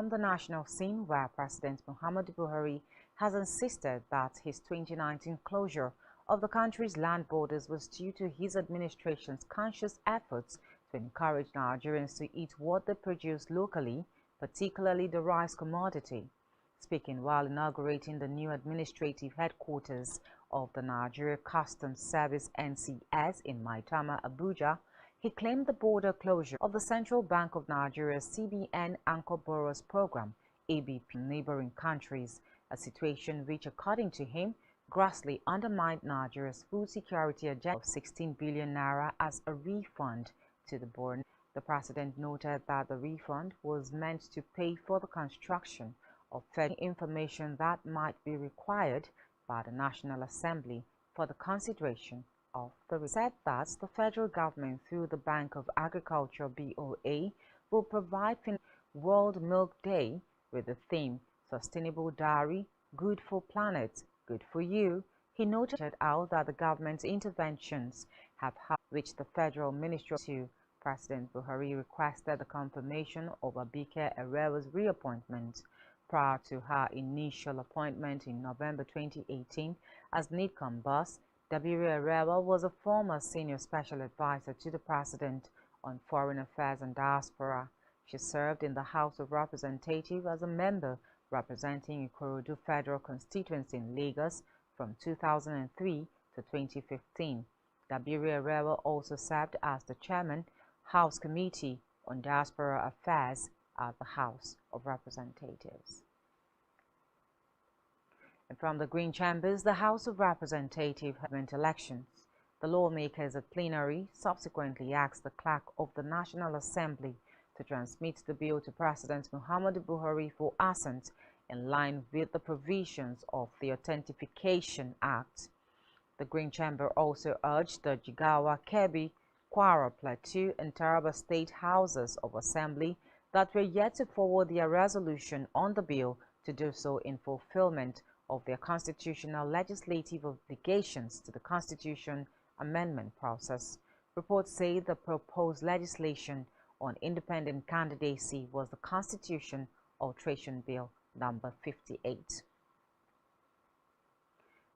on the national scene, where President Muhammadu Buhari has insisted that his 2019 closure of the country's land borders was due to his administration's conscious efforts to encourage Nigerians to eat what they produce locally, particularly the rice commodity. Speaking while inaugurating the new administrative headquarters of the Nigeria Customs Service (NCS) in Maitama, Abuja, he claimed the border closure of the Central Bank of Nigeria's CBN Anchor Borrowers Program (ABP) neighboring countries, a situation which, according to him, grossly undermined Nigeria's food security agenda of 16 billion naira as a refund to the borrower. The president noted that the refund was meant to pay for the construction of further information that might be required by the National Assembly for the consideration of the said that the federal government through the Bank of Agriculture (BOA) will provide World Milk Day with the theme Sustainable Dairy, Good for Planet, Good for You. He noted out that the government's interventions have helped, which the Federal Ministry to President Buhari requested the confirmation of Abike Erewa's reappointment prior to her initial appointment in November 2018 as NIDCOM boss. Dabiri Erewa was a former senior special advisor to the president on foreign affairs and diaspora. She served in the House of Representatives as a member representing Ikorodu Federal Constituency in Lagos from 2003 to 2015. Dabiri Erewa also served as the chairman, House Committee on Diaspora Affairs at the House of Representatives. And from the Green Chambers, the House of Representatives held elections. The lawmakers at plenary subsequently asked the clerk of the National Assembly to transmit the bill to President Muhammadu Buhari for assent in line with the provisions of the Authentication Act. The Green Chamber also urged the Jigawa, Kebbi, Kwara, Plateau, and Taraba State Houses of Assembly that were yet to forward their resolution on the bill to do so in fulfillment of their constitutional legislative obligations to the Constitution amendment process. Reports say the proposed legislation on independent candidacy was the Constitution Alteration Bill number 58.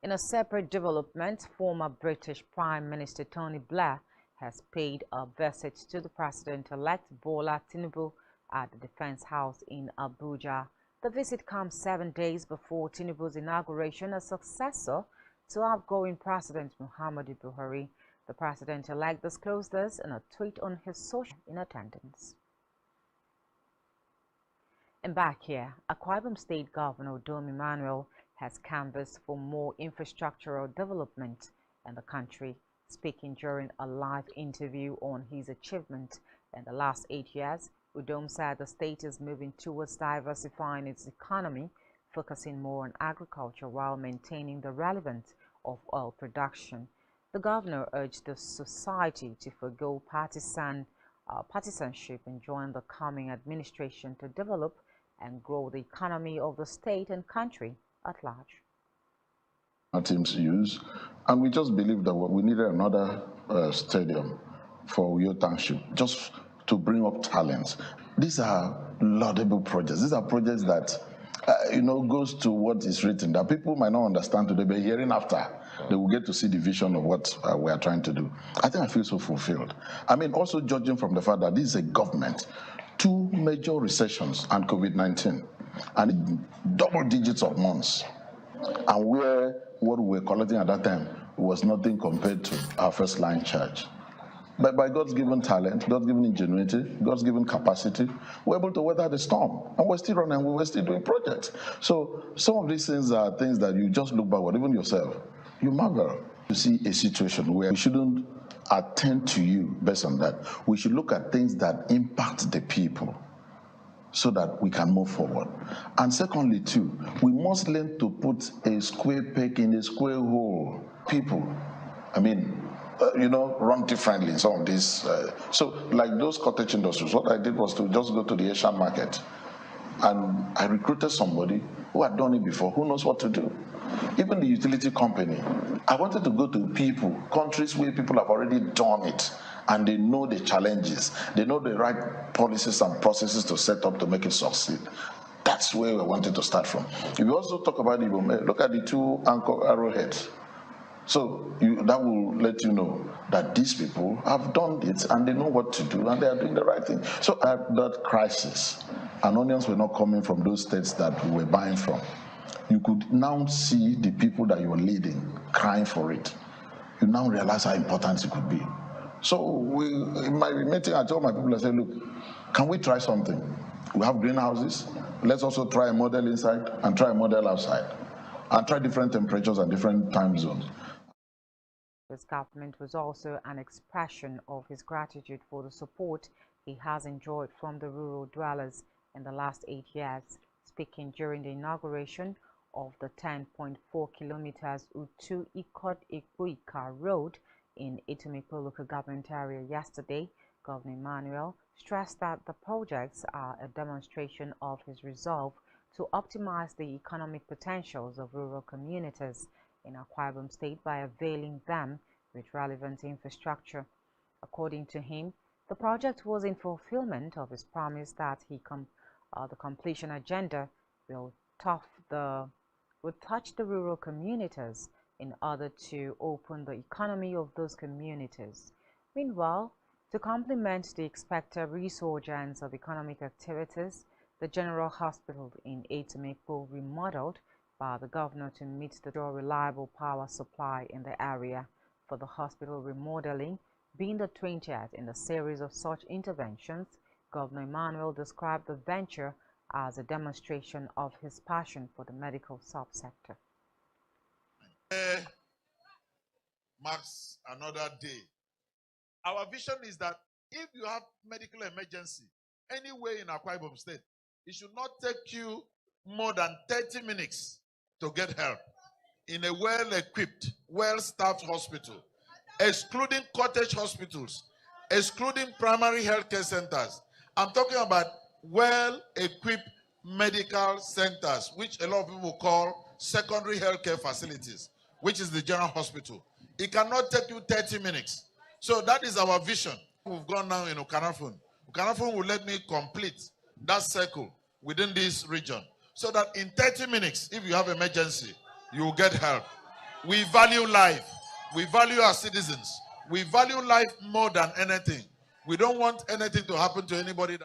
In a separate development, former British Prime Minister Tony Blair has paid a visit to the President-elect Bola Tinubu at the Defense House in Abuja. The visit comes 7 days before Tinubu's inauguration as successor to outgoing President Muhammadu Buhari. The president-elect disclosed this in a tweet on his social in attendance. And back here, Akwa Ibom State Governor Dom Emmanuel has canvassed for more infrastructural development in the country. Speaking during a live interview on his achievement in the last 8 years, Udom said the state is moving towards diversifying its economy, focusing more on agriculture while maintaining the relevance of oil production. The governor urged the society to forgo partisanship and join the coming administration to develop and grow the economy of the state and country at large. Our teams use, and we just believe that we needed another stadium for Uyo Township, just to bring up talents. These are laudable projects. These are projects that, goes to what is written, that people might not understand today, but hearing after, they will get to see the vision of what we are trying to do. I think I feel so fulfilled. I mean, also judging from the fact that this is a government, 2 major recessions and COVID-19, and double digits of months, and where what we were collecting at that time was nothing compared to our first line charge. But by God's given talent, God's given ingenuity, God's given capacity, we're able to weather the storm. And we're still running, we're still doing projects. So some of these things are things that you just look backward, even yourself, you marvel to see a situation where we shouldn't attend to you based on that. We should look at things that impact the people so that we can move forward. And secondly, too, we must learn to put a square peg in a square hole. People, run differently in some of these. So like those cottage industries, what I did was to just go to the Asian market, and I recruited somebody who had done it before, who knows what to do. Even the utility company, I wanted to go to countries where people have already done it, and they know the challenges, they know the right policies and processes to set up to make it succeed. That's where we wanted to start from. If you also talk about Igbo, look at the two anchor arrowheads. So that will let you know that these people have done it and they know what to do and they are doing the right thing. So at that crisis, and onions were not coming from those states that we were buying from, you could now see the people that you were leading crying for it. You now realize how important it could be. So in my meeting, I told my people, I said, look, can we try something? We have greenhouses. Let's also try a model inside and try a model outside and try different temperatures and different time zones. This government was also an expression of his gratitude for the support he has enjoyed from the rural dwellers in the last 8 years. Speaking during the inauguration of the 10.4 kilometers Utu Ikot Ikuika Road in Itumepo local government area yesterday, Governor Emmanuel stressed that the projects are a demonstration of his resolve to optimize the economic potentials of rural communities in Akwa Ibom State by availing them with relevant infrastructure. According to him, the project was in fulfillment of his promise that the completion agenda will touch the rural communities in order to open the economy of those communities. Meanwhile, to complement the expected resurgence of economic activities, the General Hospital in Itumepo remodeled by the governor to meet the reliable power supply in the area, for the hospital remodeling being the 20th in the series of such interventions. Governor Emmanuel described the venture as a demonstration of his passion for the medical subsector. Marks another day. Our vision is that if you have medical emergency anywhere in Akwa Ibom State, it should not take you more than 30 minutes to get help in a well-equipped, well-staffed hospital, excluding cottage hospitals, excluding primary healthcare centers. I'm talking about well-equipped medical centers, which a lot of people call secondary healthcare facilities, which is the general hospital. It cannot take you 30 minutes. So that is our vision. We've gone now in Okanafun. Okanafun will let me complete that circle within this region, so that in 30 minutes, if you have emergency, you will get help. We value life. We value our citizens. We value life more than anything. We don't want anything to happen to anybody.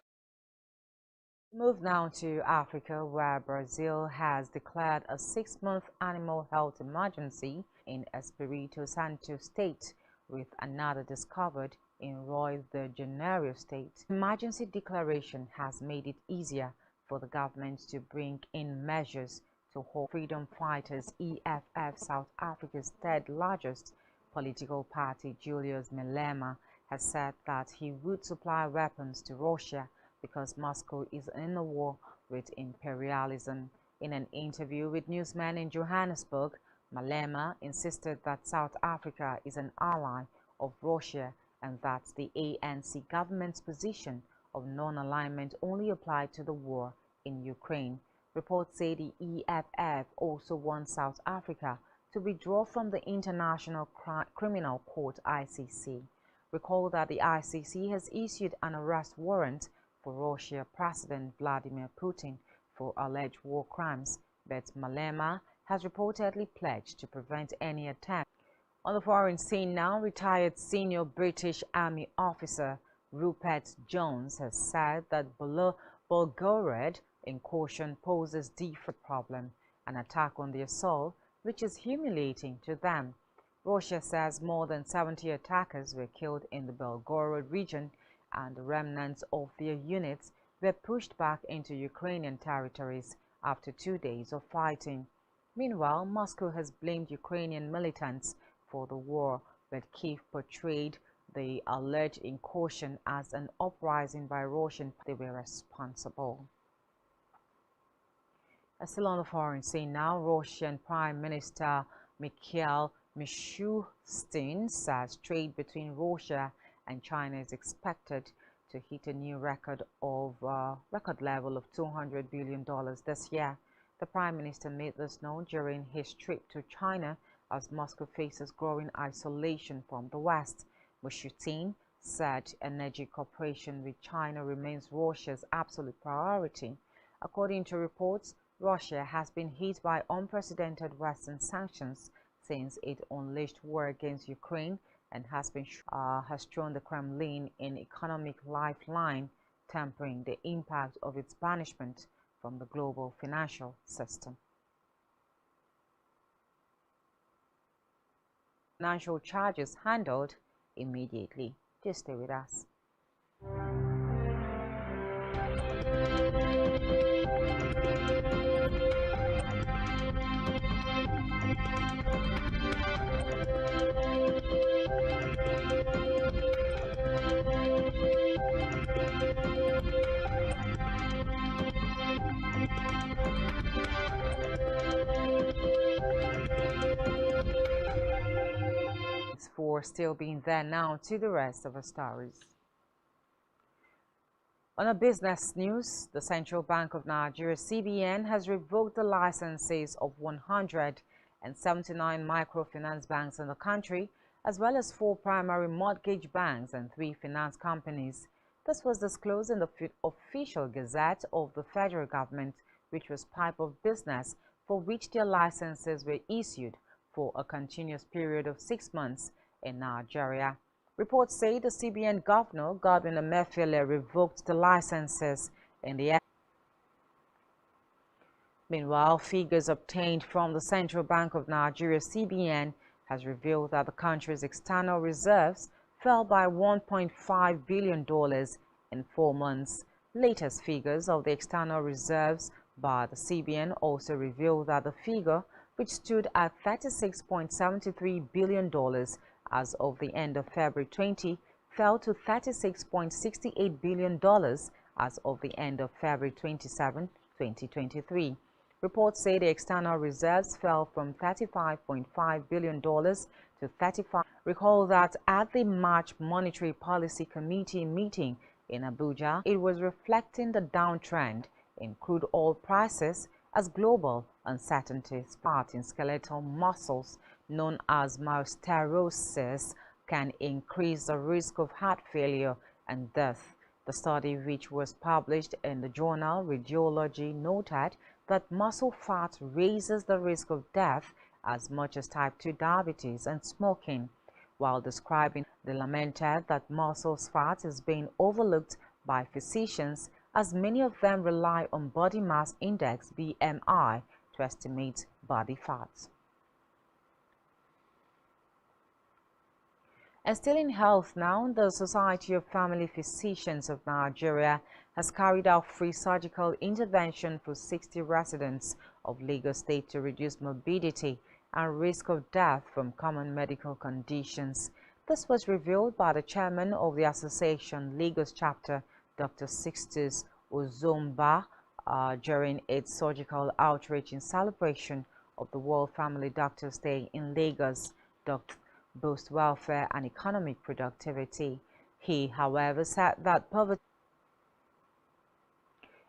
Move now to Africa, where Brazil has declared a 6-month animal health emergency in Espírito Santo state, with another discovered in Rio de Janeiro state. The emergency declaration has made it easier for the government to bring in measures to hold freedom fighters. EFF, South Africa's third largest political party, Julius Malema, has said that he would supply weapons to Russia because Moscow is in a war with imperialism. In an interview with newsmen in Johannesburg, Malema insisted that South Africa is an ally of Russia and that the ANC government's position of non-alignment only applied to the war in Ukraine. Reports say the EFF also wants South Africa to withdraw from the International Criminal Court (ICC). Recall that the ICC has issued an arrest warrant for Russia President Vladimir Putin for alleged war crimes, but Malema has reportedly pledged to prevent any attempt. On the foreign scene now, retired senior British Army officer Rupert Jones has said that Belgorod incursion poses different problem, an attack on their soul, which is humiliating to them. Russia says more than 70 attackers were killed in the Belgorod region, and the remnants of their units were pushed back into Ukrainian territories after 2 days of fighting. Meanwhile, Moscow has blamed Ukrainian militants for the war, but Kyiv portrayed the alleged incursion as an uprising by Russian. They were responsible. Still on the foreign scene now, Russian Prime Minister Mikhail Mishustin says trade between Russia and China is expected to hit a new record level of $200 billion this year. The Prime Minister made this known during his trip to China as Moscow faces growing isolation from the West. Mishustin said energy cooperation with China remains Russia's absolute priority. According to reports, Russia has been hit by unprecedented Western sanctions since it unleashed war against Ukraine and has thrown the Kremlin an economic lifeline, tempering the impact of its banishment from the global financial system. Financial charges handled immediately. Just stay with us. For still being there now to the rest of our stories. On a business news, the Central Bank of Nigeria, CBN, has revoked the licenses of 179 microfinance banks in the country, as well as 4 primary mortgage banks and 3 finance companies. This was disclosed in the official Gazette of the federal government, which was type of business for which their licenses were issued for a continuous period of 6 months in Nigeria. Reports say the CBN governor, Godwin Emefiele, revoked the licenses in the. Meanwhile, figures obtained from the Central Bank of Nigeria, CBN, has revealed that the country's external reserves fell by $1.5 billion in 4 months. Latest figures of the external reserves by the CBN also revealed that the figure, which stood at $36.73 billion as of the end of February 20, fell to $36.68 billion as of the end of February 27, 2023. Reports say the external reserves fell from $35.5 billion to 35. Recall that at the March Monetary Policy Committee meeting in Abuja, it was reflecting the downtrend in crude oil prices as global uncertainties part in skeletal muscles known as myosterioses can increase the risk of heart failure and death. The study, which was published in the journal Radiology, noted that muscle fat raises the risk of death as much as type 2 diabetes and smoking. While describing, they lamented that muscle fat is being overlooked by physicians as many of them rely on body mass index BMI to estimate body fat. And still in health now, the Society of Family Physicians of Nigeria has carried out free surgical intervention for 60 residents of Lagos State to reduce morbidity and risk of death from common medical conditions. This was revealed by the chairman of the association Lagos chapter, Dr. Sixtus Ozomba, during its surgical outreach in celebration of the World Family Doctors Day in Lagos. Dr. boost welfare and economic productivity. He, however, said that poverty.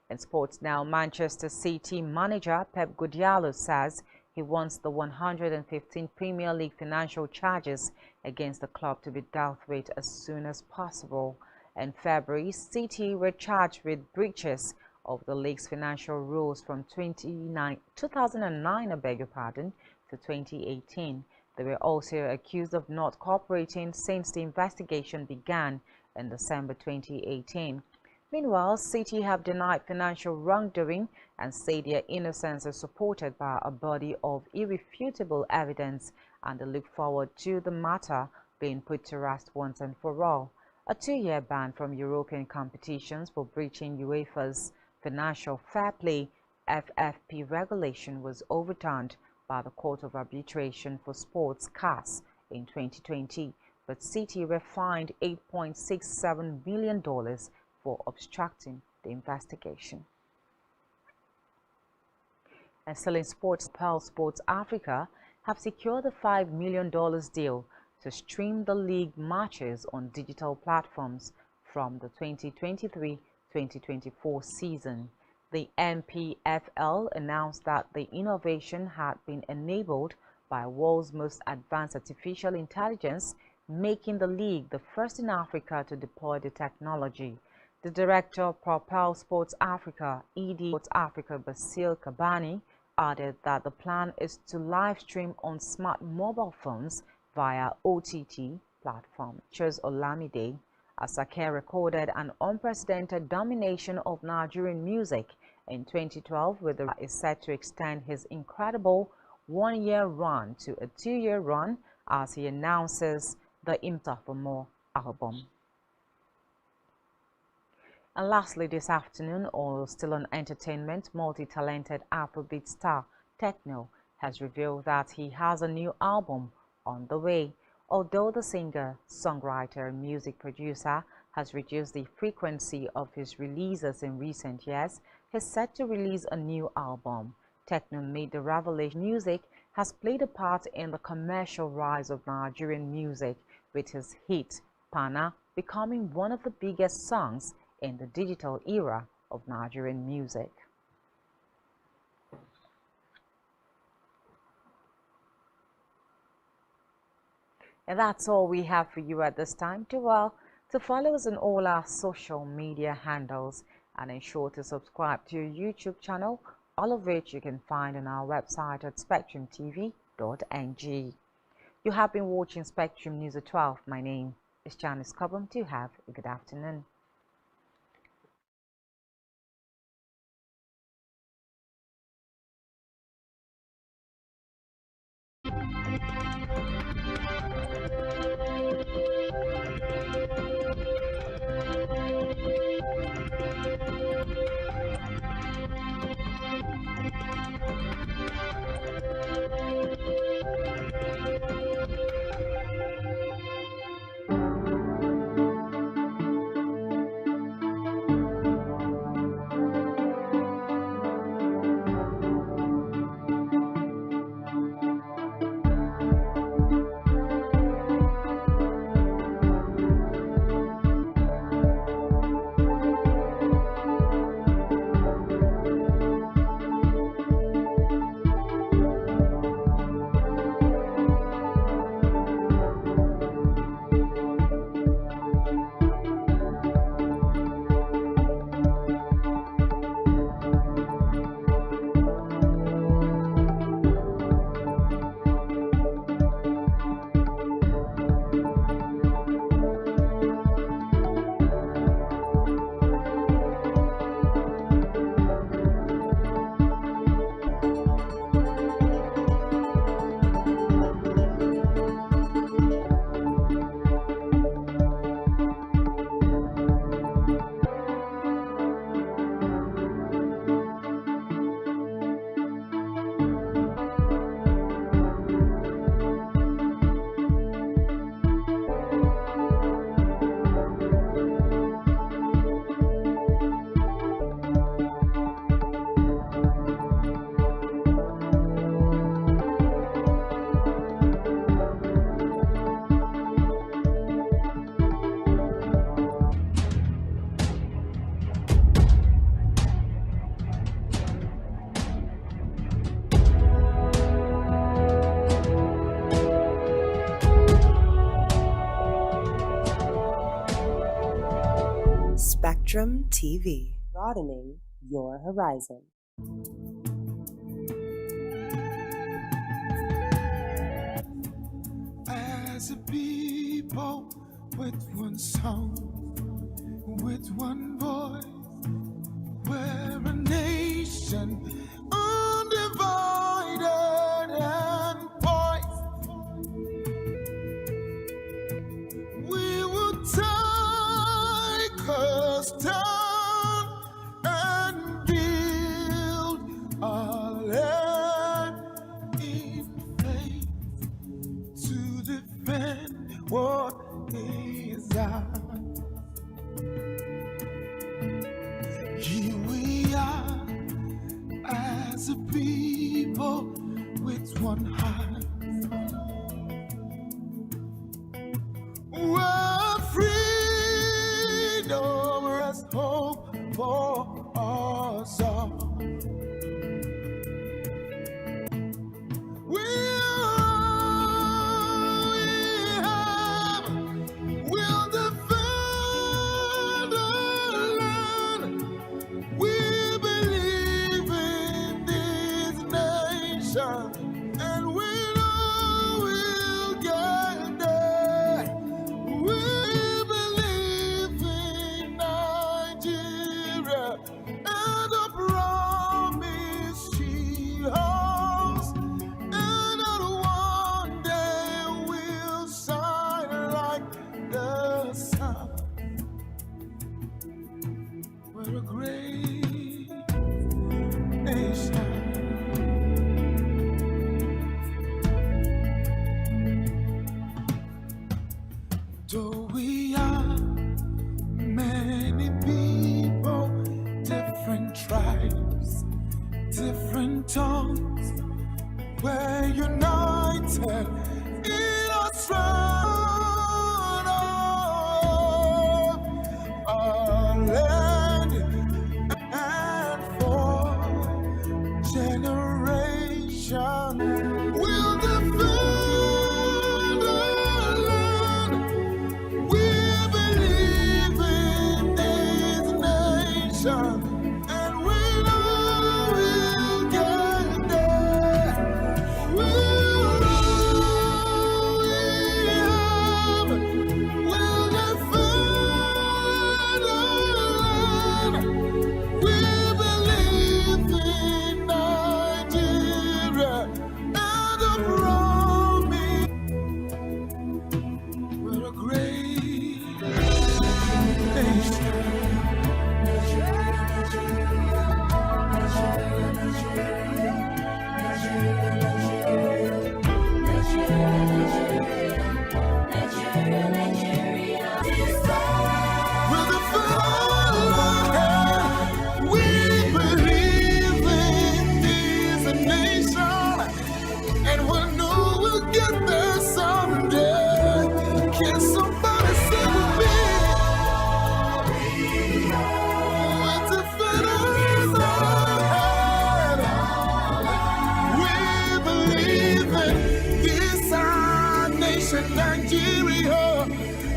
In sports now, Manchester City manager Pep Guardiola says he wants the 115 Premier League financial charges against the club to be dealt with as soon as possible. In February, City were charged with breaches of the league's financial rules from 2009, to 2018. They were also accused of not cooperating since the investigation began in December 2018. Meanwhile, City have denied financial wrongdoing and say their innocence is supported by a body of irrefutable evidence, and they look forward to the matter being put to rest once and for all. A 2-year ban from European competitions for breaching UEFA's financial fair play FFP regulation was overturned by the Court of Arbitration for Sports (CAS) in 2020, but City were fined $8.67 million for obstructing the investigation. And still in sports, Pearl Sports Africa have secured a $5 million deal to stream the league matches on digital platforms from the 2023-2024 season. The MPFL announced that the innovation had been enabled by world's most advanced artificial intelligence, making the league the first in Africa to deploy the technology. The director of Propel Sports Africa, ED Sports Africa, Basil Kabani, added that the plan is to live stream on smart mobile phones via OTT platform. Chose Olamide Asake recorded an unprecedented domination of Nigerian music in 2012, with the is set to extend his incredible one-year run to a two-year run as he announces the Imta for More album. And lastly, this afternoon, or still on entertainment, multi-talented Afrobeat star Techno has revealed that he has a new album on the way. Although the singer, songwriter, and music producer has reduced the frequency of his releases in recent years, he's set to release a new album. Techno made the revelation music has played a part in the commercial rise of Nigerian music, with his hit Pana becoming one of the biggest songs in the digital era of Nigerian music. And that's all we have for you at this time. To follow us on all our social media handles and ensure to subscribe to your YouTube channel, all of which you can find on our website at spectrumtv.ng. You have been watching Spectrum News at 12. My name is Janice Cobham. Do have a good afternoon. Spectrum TV, broadening your horizon. As a people with one song, with one voice, we're a nation undivided and poised. We will take us down and build our land in faith to defend what is ours. Here we are as a people with one heart. Where freedom has hope for us all. We'll defend our Though we are many people, different tribes, different tongues, we're united in our strong our land and for generations. We'll defend our land. We believe in this nation, and we know we'll get there. We'll defend our land. We believe in Nigeria and the promise. We're a great nation. We're the fatherland. We believe in this nation, and we know we'll get there someday. Can somebody say with me? We're the fatherland. We believe in this our nation, Nigeria,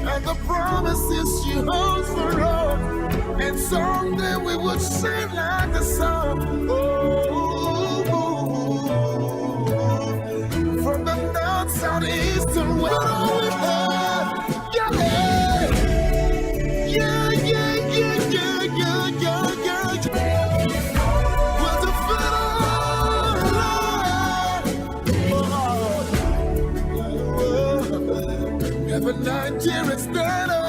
and the promises she holds for us. And someday we will shine like the sun. Oh, from the north, south, east, and west. All we have, yeah, yeah, yeah, yeah, yeah, yeah, yeah, yeah. We're the fatherland. Never Nigeria stand up.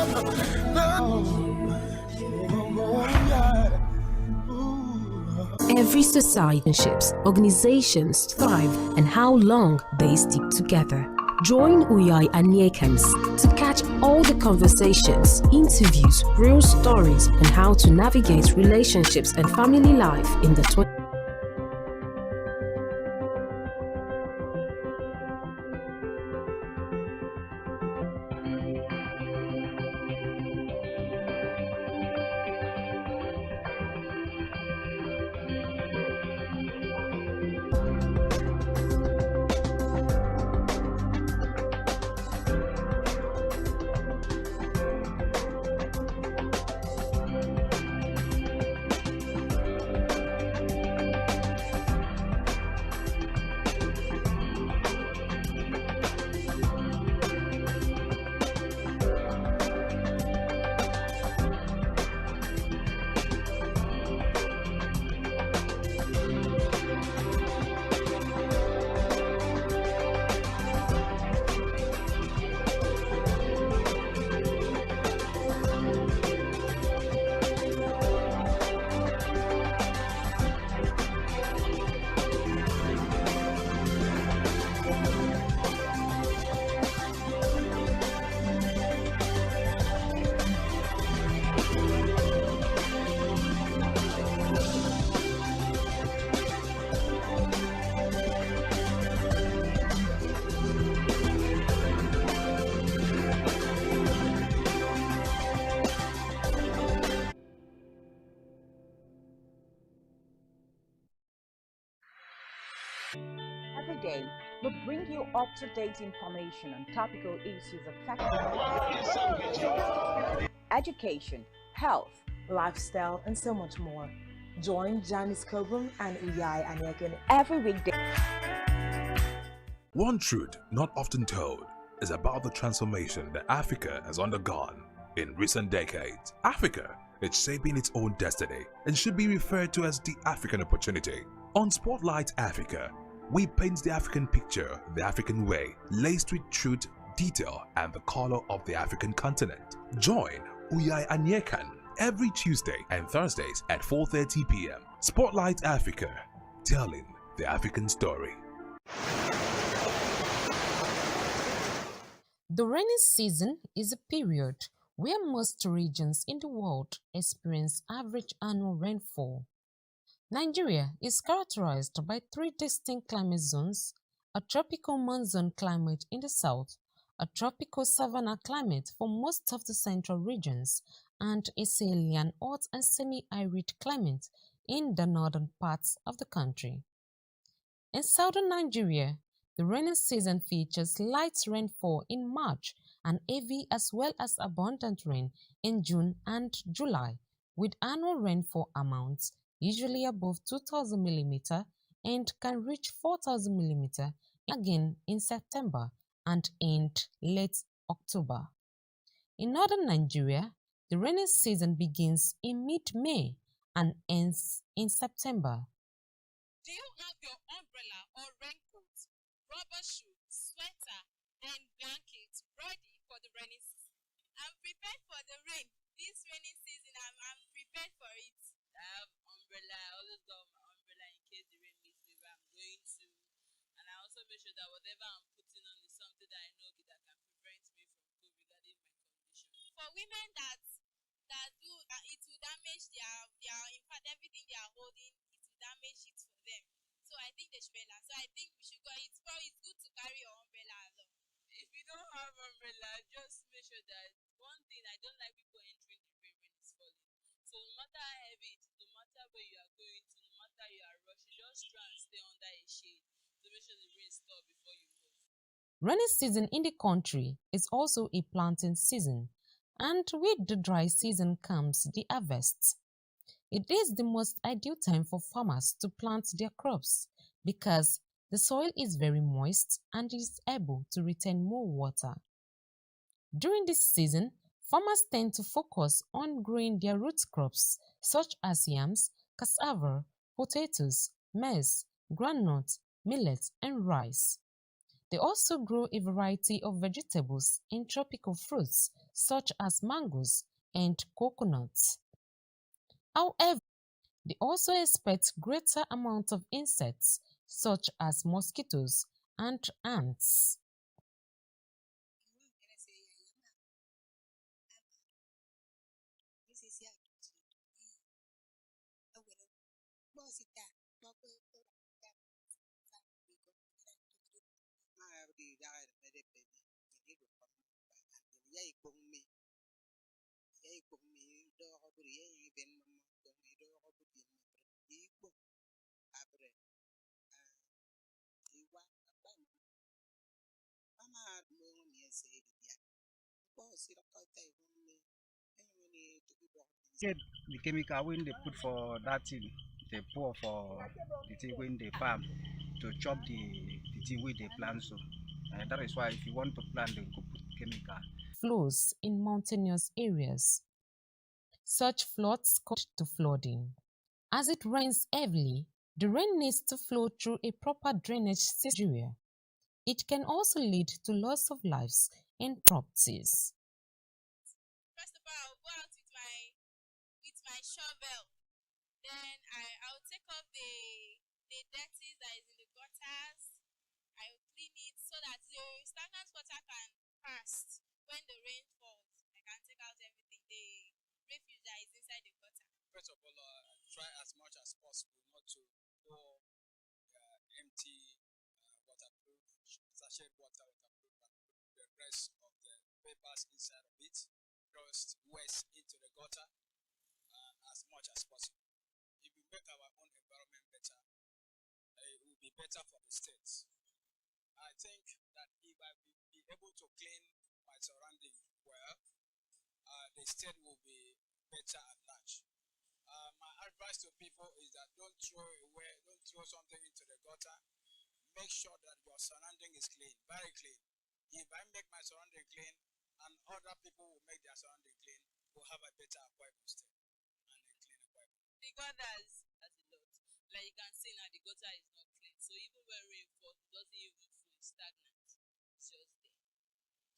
Every society, organizations thrive and how long they stick together. Join Uyai and Nyekans to catch all the conversations, interviews, real stories, and how to navigate relationships and family life in the 20th. Every day, we bring you up-to-date information on topical issues affecting education, health, lifestyle, and so much more. Join Janice Kobum and Uyai Anyeken every weekday. One truth not often told is about the transformation that Africa has undergone in recent decades. Africa is shaping its own destiny and should be referred to as the African opportunity. On Spotlight Africa, we paint the African picture the African way, laced with truth, detail, and the color of the African continent. Join Uyai Anyekan every Tuesday and Thursdays at 4:30 p.m. Spotlight Africa, telling the African story. The rainy season is a period where most regions in the world experience average annual rainfall. Nigeria is characterized by three distinct climate zones: a tropical monsoon climate in the south, a tropical savanna climate for most of the central regions, and a Sahelian hot and semi-arid climate in the northern parts of the country. In southern Nigeria, the rainy season features light rainfall in March and heavy as well as abundant rain in June and July, with annual rainfall amounts usually above 2,000 mm and can reach 4,000 mm again in September and in late October. In northern Nigeria, the rainy season begins in mid-May and ends in September. Do you have your umbrella or raincoat, rubber shoe, sweater, and blanket ready for the rainy season? I'm prepared for the rain. This rainy season, I'm prepared for it. I have umbrella. I always got my umbrella in case the rain meets me where I'm going to. And I also make sure that whatever I'm putting on is something that I know that can prevent me from COVID regarding my condition. For women that do it will damage their in fact everything they are holding, it will damage it for them. So I think they should be like, so I think we should go. It's good to carry your umbrella along. If you don't have umbrella, just make sure that one thing I don't like people entering the rain when it's falling. So no matter how heavy it is, no matter where you are going to, no matter you are rushing, just try and stay under a shade to make sure the rain stops before you move. Rainy season in the country is also a planting season, and with the dry season comes the harvest. It is the most ideal time for farmers to plant their crops because the soil is very moist and is able to retain more water. During this season, farmers tend to focus on growing their root crops such as yams, cassava, potatoes, maize, groundnut, millet, and rice. They also grow a variety of vegetables and tropical fruits such as mangoes and coconuts. However, they also expect greater amount of insects such as mosquitoes and ants. The chemical when they put for that thing, they pour for the thing when they farm to chop the thing with they plant. So that is why if you want to plant, they could put chemical. Flows in mountainous areas. Such floods cause to flooding. As it rains heavily, the rain needs to flow through a proper drainage system. It can also lead to loss of lives and properties. First of all, I'll go out with my shovel. Then I'll take off the dirty that is in the gutters. I'll clean it so that the stagnant water can pass when the rain falls. I can take out everything, the refuse that is inside the gutter. First of all, try as much as possible not to pour empty waterproof, sachet waterproof, and put the rest of the papers inside of it, just waste into the gutter as much as possible. If we make our own environment better, it will be better for the state. I think that if I will be able to clean my surroundings well, the state will be better at large. My advice to people is that don't throw something into the gutter. Make sure that your surrounding is clean, very clean. If I make my surrounding clean and other people will make their surrounding clean, we'll have a better Akwa Ibom state and a clean Akwa Ibom. The gutter has a lot. Like you can see now, the gutter is not clean. So even when rain falls, it doesn't even flow, it's stagnant. It's just there.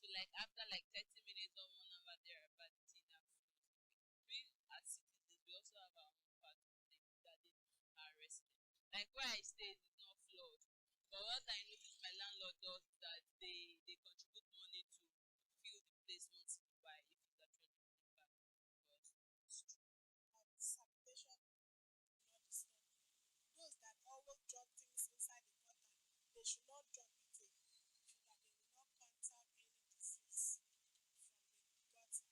So like after like 30 minutes or 1 hour there, but the thing that we as citizens, we also have our own part to play regarding our residents. Like where I stay is not flood. But what I noticed my landlord does is that they contribute money to fill the place once in a while if it's actually really bad. Because it's true. Sanitation not disturb. Those that always drop things inside the gutter, they should not drop it in, so that they will not contact any disease from the gutter.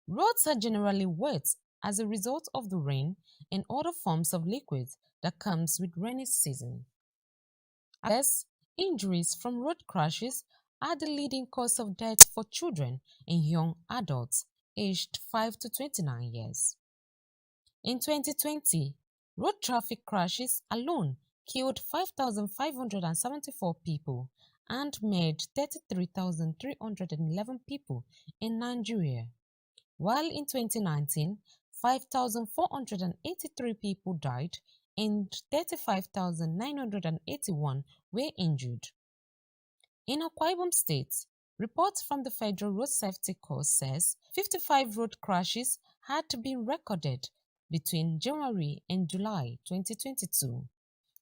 Roads are generally wet as a result of the rain and other forms of liquid that comes with rainy season. Thus, injuries from road crashes are the leading cause of death for children and young adults aged 5 to 29 years. In 2020, road traffic crashes alone killed 5,574 people and made 33,311 people in Nigeria, while in 2019, 5,483 people died and 35,981 were injured. In Akwa Ibom State, reports from the Federal Road Safety Corps says 55 road crashes had been recorded between January and July 2022,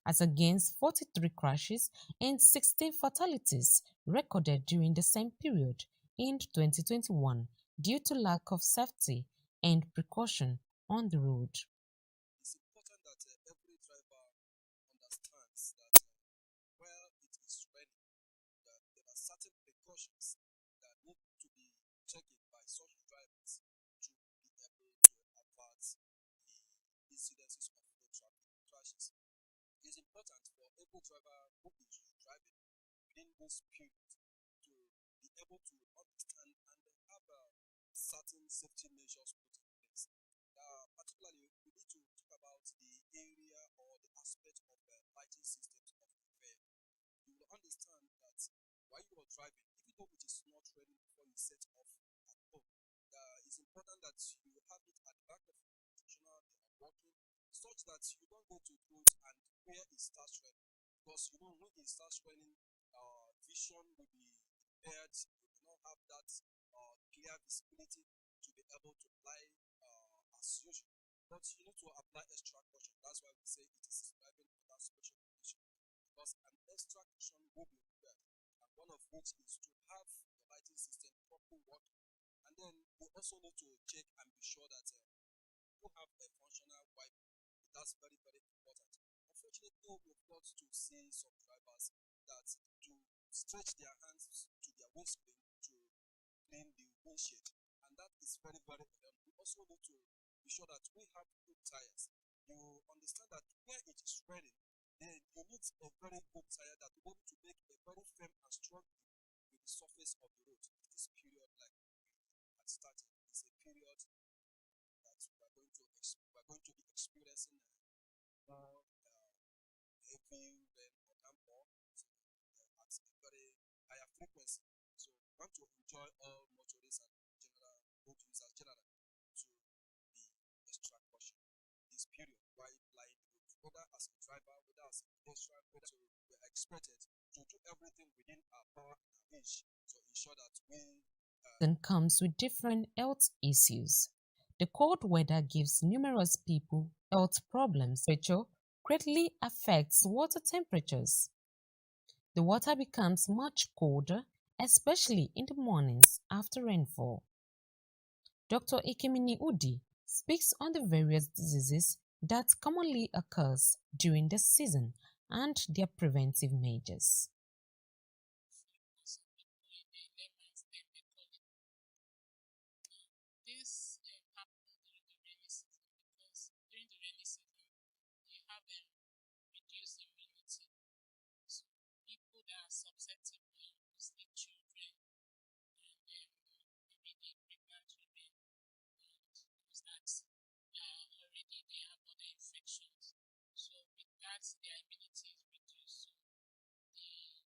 as against 43 crashes and 16 fatalities recorded during the same period in 2021 due to lack of safety and precaution on the road. It's important that every driver understands that where it is raining, that there are certain precautions that need to be taken by such drivers to be able to avert the incidences of road traffic crashes. It is important for every driver who is driving within this period to be able to understand and have certain safety measures put in place. Particularly, we need to talk about the area or the aspect of the lighting systems of the vehicle. You will understand that while you are driving, even though it is not ready before you set off at home, it's important that you have it at the back of your professional they are working, such that you don't go to roads and where it starts raining. Because you know when it starts raining, vision will be impaired. You will not have that clear visibility to be able to fly as usual. But you need to apply extra caution. That's why we say it is driving under special condition. Because an extra caution will be required. And one of which is to have the lighting system properly working. And then you also need to check and be sure that you have a functional wiper. That's very, very important. Unfortunately, we've got to see some drivers that to stretch their hands to their windscreen to clean the windshield. And that is very, very important. We also need to be sure that we have good tires. You understand that where it is raining, then you need a very good tire that will be able to make a very firm and strong grip with the surface of the road. This period, like we had started, is a period that we are going to be experiencing more heavy rain or downpour at a very higher frequency. So we want to enjoy all motorists and road users generally to be extra caution this period while plying the road, whether as a driver, whether as a pedestrian, whether so we are expected to do everything within our power and our reach to ensure that we Then comes with different health issues. The cold weather gives numerous people health problems, which greatly affects water temperatures. The water becomes much colder, especially in the mornings after rainfall. Dr. Ikemini Udi speaks on the various diseases that commonly occurs during the season and their preventive measures. This happens during the rainy season because during the rainy season you have reduced immunity. So people that are susceptible, mostly children and maybe the pregnant women and those that already they have other infections. So with that their immunity is reduced. So the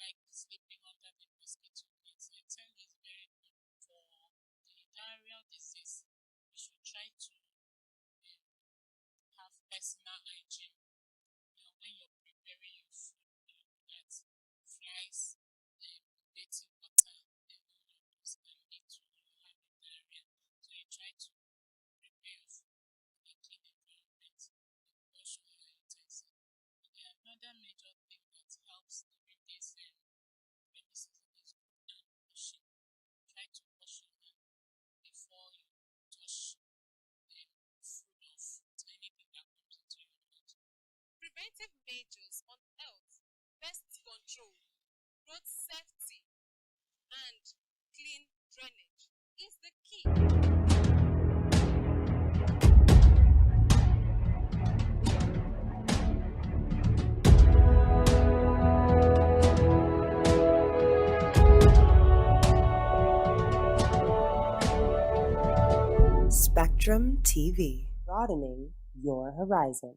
like sleeping under the mosquito net. I think it's very good for the diarrheal disease. We should try to have personal hygiene. When you're preparing your food, that flies, dirty water, and all of those can lead to you having diarrhea. So you try to prepare your food in a clean environment. Wash all your utensils. Another major thing that helps during this rainy season is good hand washing. Try to wash your hand before you touch the food or fruit, anything that comes into your mouth. Preventive measures on health, pest control, road safety, and clean drainage is the key. Spectrum TV, broadening your horizon.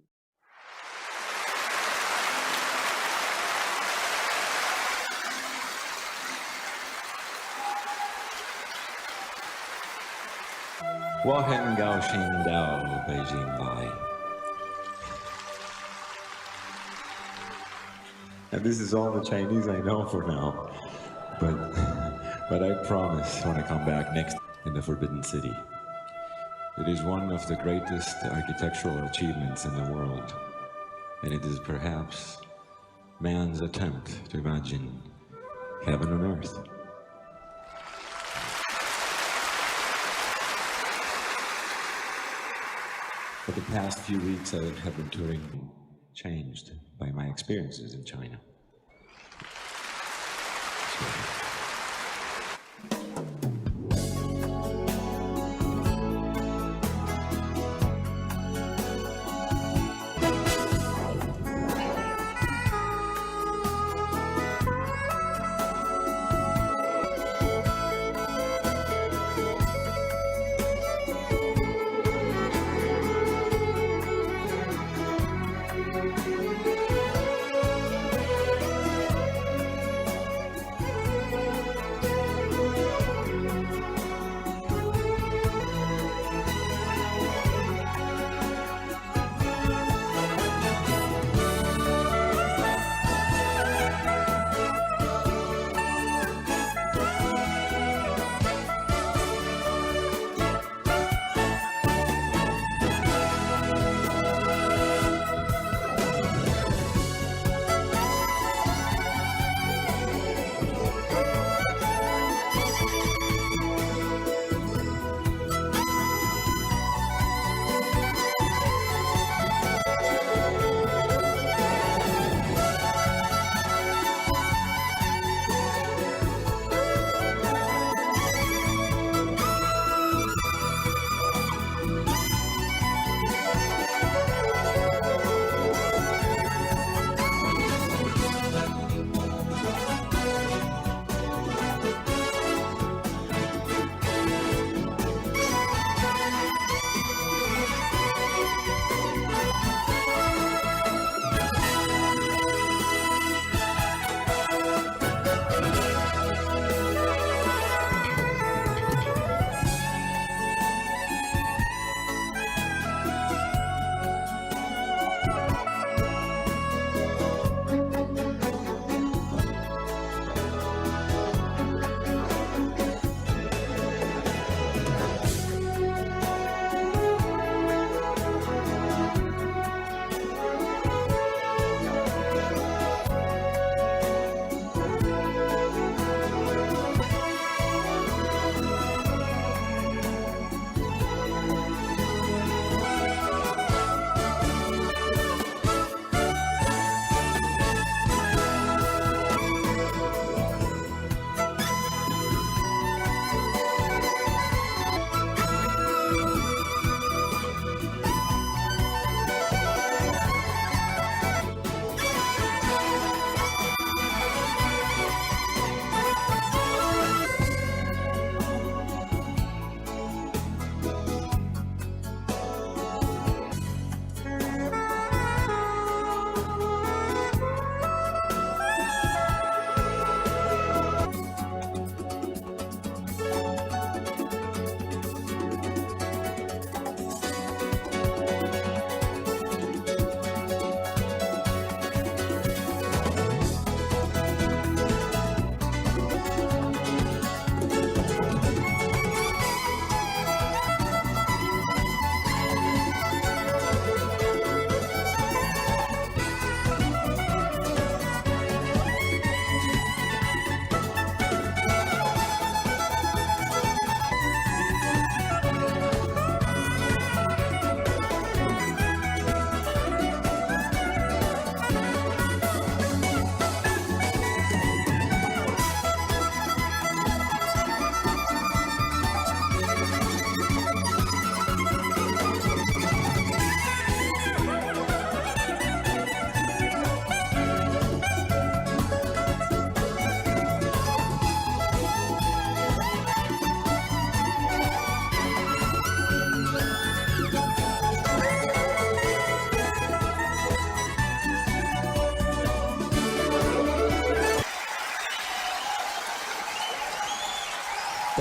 And this is all the Chinese I know for now. But I promise when I come back next in the Forbidden City. It is one of the greatest architectural achievements in the world. And it is perhaps man's attempt to imagine heaven on earth. For the past few weeks, I have been touring, changed by my experiences in China.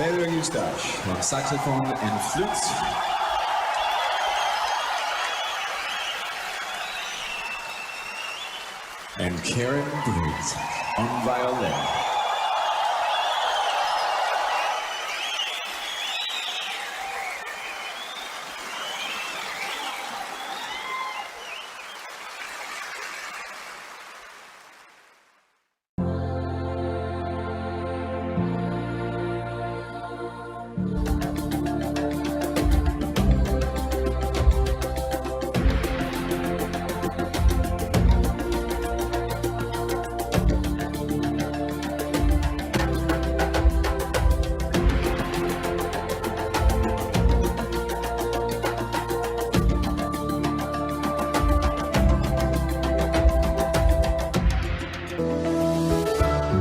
Pedro Eustache on saxophone and flute. And Karen Briggs on violin.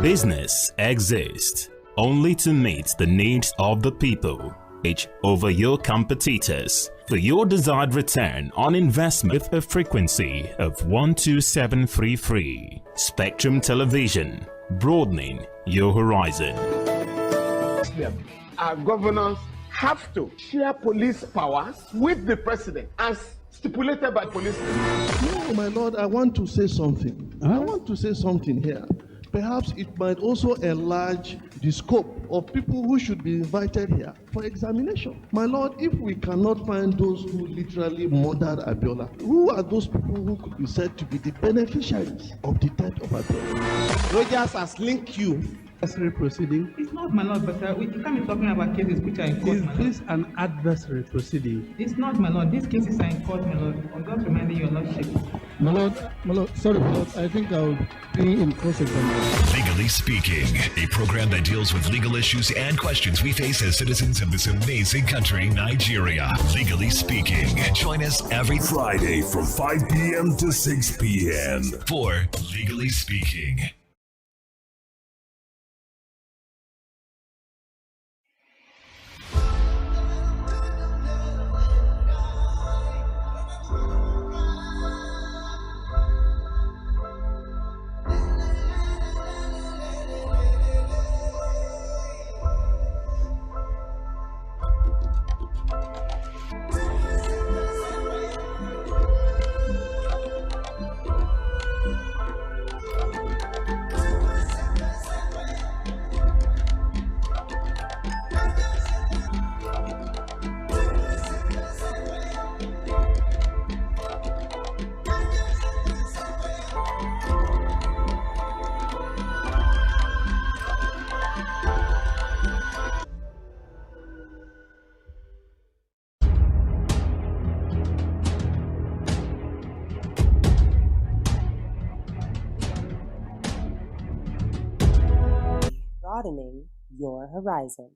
Business exists only to meet the needs of the people, over your competitors, for your desired return on investment with a frequency of 12733. Spectrum Television, broadening your horizon. Our governors have to share police powers with the president as stipulated by police. No, my lord, I want to say something. I want to say something here. Perhaps it might also enlarge the scope of people who should be invited here for examination. My lord, if we cannot find those who literally murdered Abiola, who are those people who could be said to be the beneficiaries of the death of Abiola? Rogers has linked you. Adversary proceeding. It's not, my lord, but we can't be talking about cases which are in court. Is this an adversary proceeding? It's not, my lord. These cases are in court, my lord. I'm just reminding your lordship. My lord, sorry, my lord. I think I'll be in cross-examination. Legally Speaking, a program that deals with legal issues and questions we face as citizens of this amazing country, Nigeria. Legally Speaking. Join us every Friday from 5 p.m. to 6 p.m. for Legally Speaking. Broadening your horizon.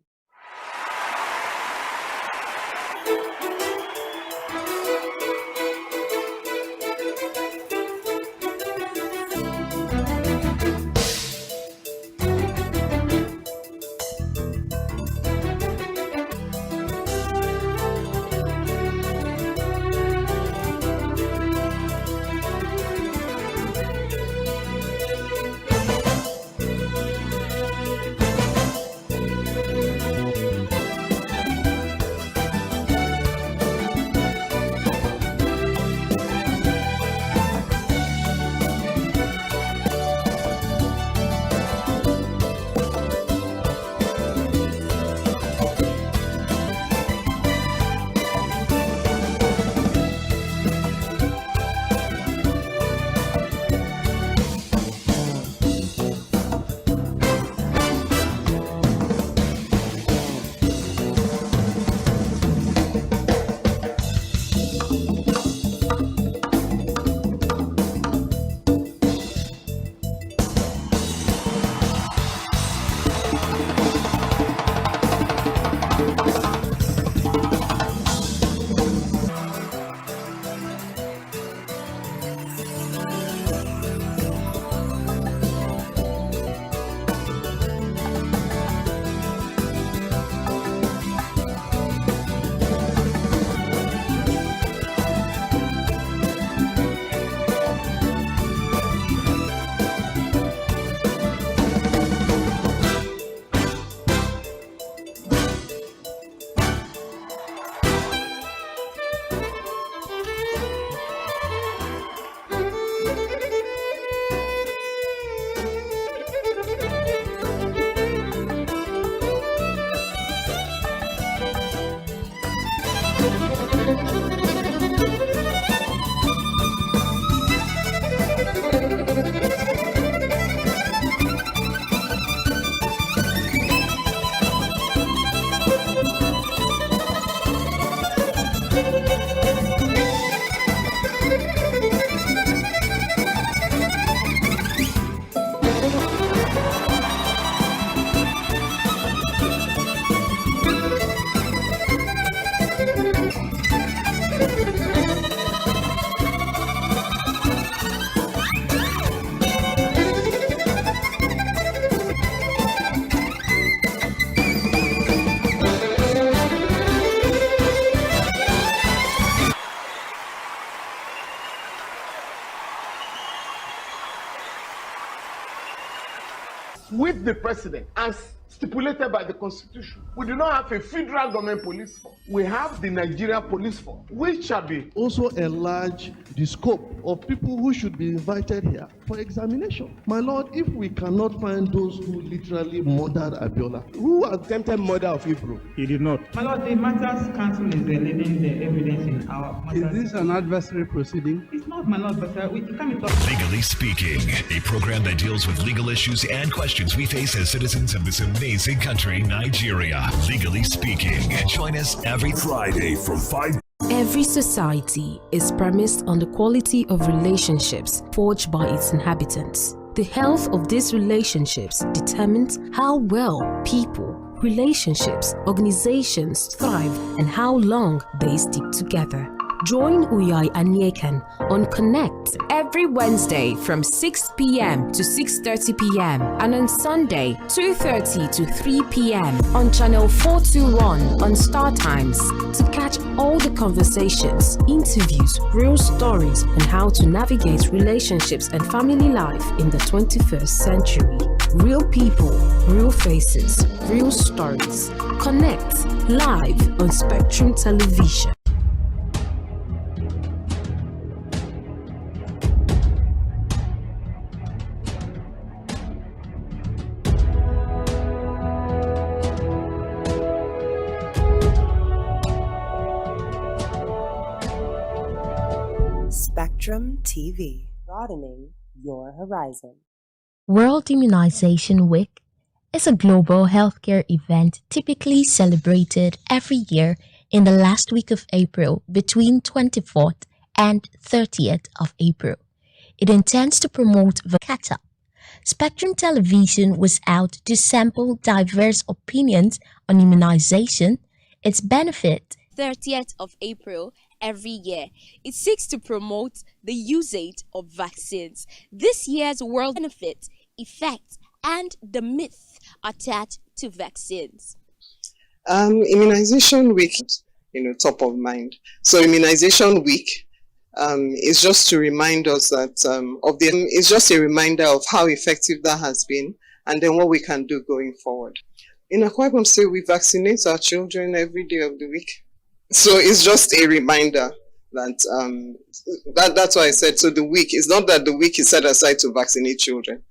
with the president as stipulated by the Constitution. We do not have a federal government police force. We have the Nigeria Police Force, which shall be also enlarge the scope of people who should be invited here for examination. My Lord, if we cannot find those who literally murdered Abiola, who attempted murder of Hebrew? He did not. My Lord, the Matters Council is leading the evidence in our matters. Is this an adversary proceeding? It's not, my Lord, but we can't be talking. Legally Speaking, a program that deals with legal issues and questions we face as citizens of this amazing country, Nigeria. Legally Speaking. Join us every Friday from 5. Every society is premised on the quality of relationships forged by its inhabitants. The health of these relationships determines how well people, relationships, organizations thrive and how long they stick together. Join Uyai Anyekan on Connect every Wednesday from 6 p.m. to 6:30 p.m. and on Sunday 2:30 to 3 p.m. on Channel 421 on Star Times to catch all the conversations, interviews, real stories, and how to navigate relationships and family life in the 21st century. Real people, real faces, real stories. Connect live on Spectrum Television. Spectrum TV, broadening your horizon. World Immunization Week is a global healthcare event typically celebrated every year in the last week of April between 24th and 30th of April. It intends to promote Vakata. Spectrum Television was out to sample diverse opinions on immunization, its benefit. 30th of April every year. It seeks to promote the usage of vaccines. This year's world benefit, effect, and the myth attached to vaccines. Immunization week, top of mind. So immunization week is just to remind us that it's just a reminder of how effective that has been and then what we can do going forward. In Akwa Ibom State, we vaccinate our children every day of the week. So it's just a reminder that that's why I said, so the week, it's not that the week is set aside to vaccinate children.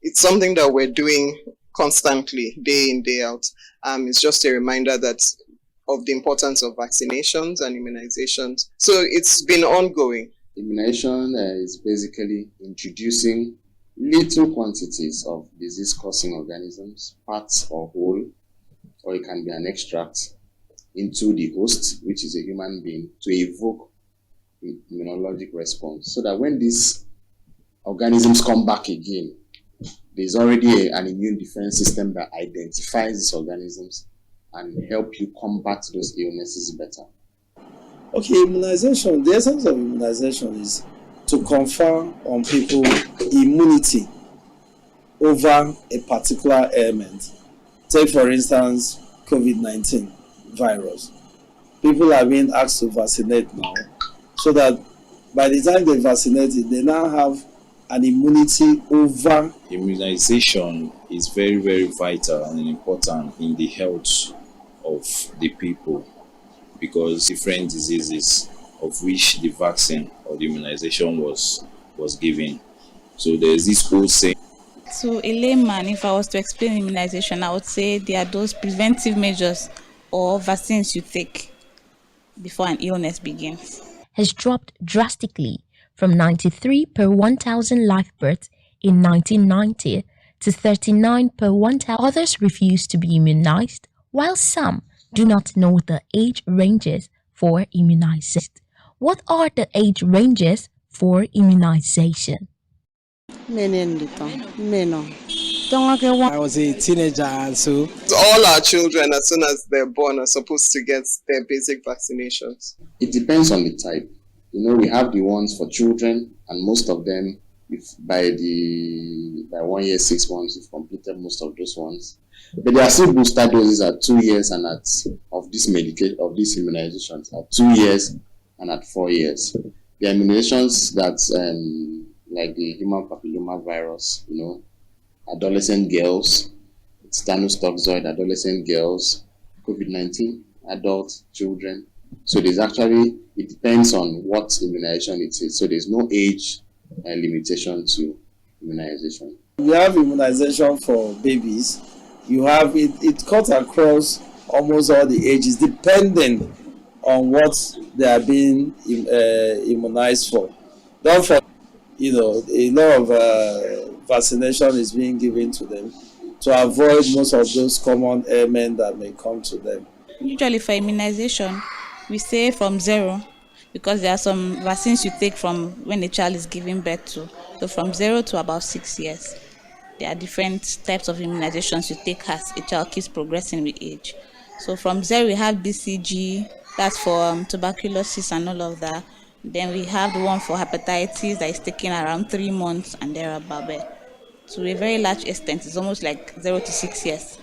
It's something that we're doing constantly, day in, day out. It's just a reminder of the importance of vaccinations and immunizations. So it's been ongoing. Immunization is basically introducing little quantities of disease-causing organisms, parts or whole, or it can be an extract, into the host, which is a human being, to evoke immunologic response. So that when these organisms come back again, there's already an immune defense system that identifies these organisms and help you combat those illnesses better. Okay, immunization, the essence of immunization is to confer on people immunity over a particular ailment. Take, for instance, COVID-19 virus. People are being asked to vaccinate now, so that by the time they vaccinate it, they now have an immunity over. Immunization is very, very vital and important in the health of the people, because different diseases of which the vaccine or the immunization was given. So there's this whole saying. To a layman, if I was to explain immunization, I would say there are those preventive measures or vaccines you take before an illness begins. Has dropped drastically from 93 per 1,000 live births in 1990 to 39 per 1,000. Others refuse to be immunized, while some do not know the age ranges for immunization. What are the age ranges for immunization? I was a teenager, and so all our children, as soon as they're born, are supposed to get their basic vaccinations. It depends on the type. We have the ones for children, and most of them, by 1 year, 6 months, we've completed most of those ones. But there are still booster doses at 2 years and of these immunizations at 2 years and at 4 years. The immunizations that like the human papilloma virus, adolescent girls, tetanus toxoid, adolescent girls, COVID-19, adult children. So there's actually, it depends on what immunization it is. So there's no age limitation to immunization. We have immunization for babies. You have it cuts across almost all the ages, depending on what they are being immunized for. Don't forget, a lot of vaccination is being given to them to avoid most of those common ailments that may come to them. Usually for immunization, we say from 0, because there are some vaccines you take from when a child is giving birth to. So from 0 to about 6 years. There are different types of immunizations you take as a child keeps progressing with age. So from 0 we have BCG, that's for tuberculosis and all of that. Then we have the one for hepatitis that is taken around 3 months and thereabout. To a very large extent, it's almost like 0 to 6 years.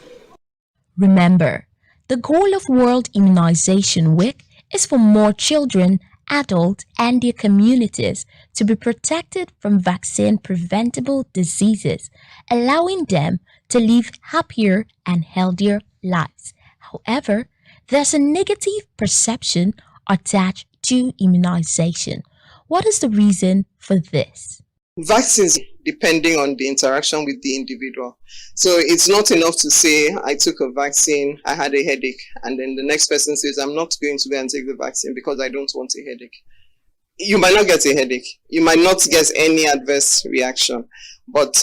Remember, the goal of World Immunization Week is for more children, adults, and their communities to be protected from vaccine-preventable diseases, allowing them to live happier and healthier lives. However, there's a negative perception attached to immunization. What is the reason for this? Vaccines, depending on the interaction with the individual. So it's not enough to say, I took a vaccine, I had a headache, and then the next person says, I'm not going to go and take the vaccine because I don't want a headache. You might not get a headache. You might not get any adverse reaction. But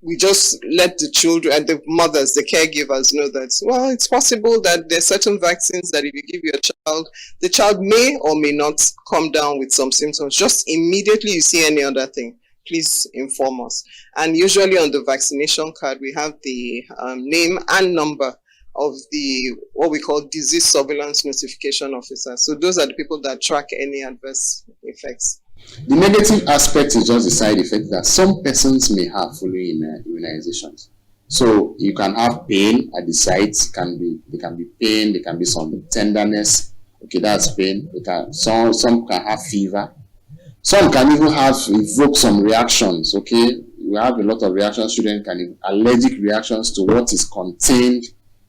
we just let the children and the mothers, the caregivers know that, well, it's possible that there are certain vaccines that if you give your child, the child may or may not come down with some symptoms. Just immediately you see any other thing, please inform us. And usually on the vaccination card, we have the name and number of the, what we call disease surveillance notification officer. So those are the people that track any adverse effects. The negative aspect is just the side effect that some persons may have following immunizations. So you can have pain at the site. There can be pain. There can be some tenderness. Okay, that's pain. Some can have fever. Some can even evoke some reactions. Okay, we have a lot of reactions. Students can have allergic reactions to what is contained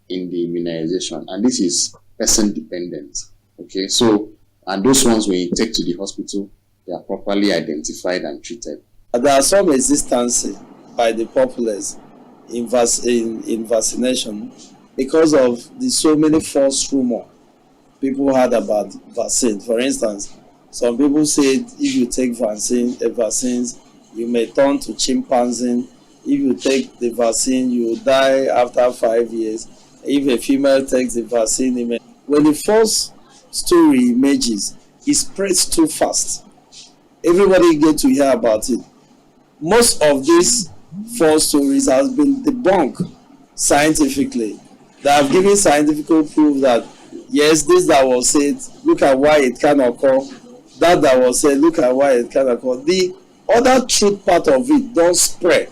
in the immunization, and this is person dependent. Okay, so and those ones when you take to the hospital, they are properly identified and treated. There are some resistance by the populace in vaccination because of the so many false rumors people had about vaccine. For instance, some people said if you take vaccines, you may turn to chimpanzee. If you take the vaccine, you will die after 5 years. If a female takes the vaccine, when the false story emerges, it spreads too fast. Everybody gets to hear about it. Most of these false stories has been debunked scientifically. They have given scientific proof that yes, this that was said, look at why it can occur. That was said, look at why it can occur. The other truth part of it don't spread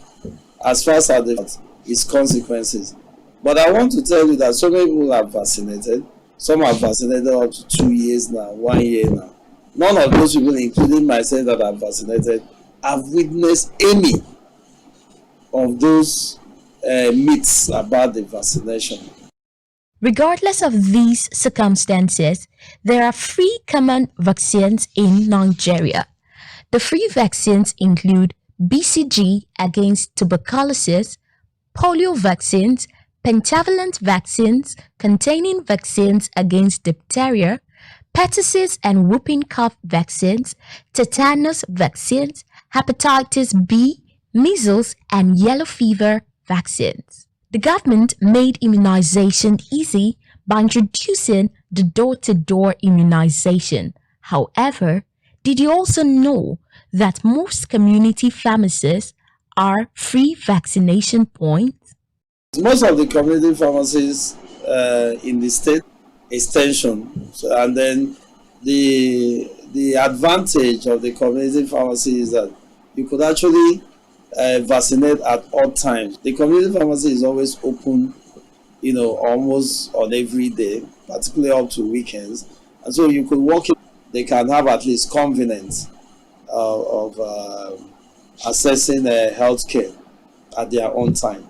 as fast as its consequences. But I want to tell you that so many people are vaccinated. Some are vaccinated up to 2 years now, 1 year now. None of those people, including myself that are vaccinated, have witnessed any of those myths about the vaccination. Regardless of these circumstances, there are 3 common vaccines in Nigeria. The 3 vaccines include BCG against tuberculosis, polio vaccines, pentavalent vaccines containing vaccines against diphtheria, pertussis and whooping cough vaccines, tetanus vaccines, hepatitis B, measles, and yellow fever vaccines. The government made immunization easy by introducing the door-to-door immunization. However, did you also know that most community pharmacies are free vaccination points? Most of the community pharmacies in the state extension, and then the advantage of the community pharmacy is that you could actually vaccinate at all times. The community pharmacy is always open, almost on every day, particularly up to weekends, and so you could walk in. They can have at least convenience of accessing health care. at their own time.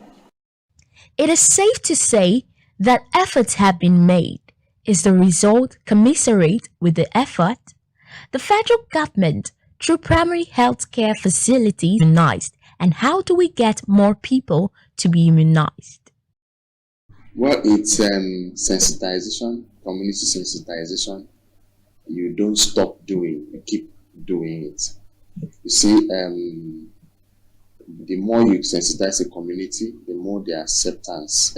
It is safe to say that efforts have been made. Is the result commensurate with the effort? The federal government, through primary health care facilities, immunized, and how do we get more people to be immunized? Well, it's sensitization, community sensitization. You don't stop doing, you keep doing it. You see, the more you sensitize a community, the more their acceptance.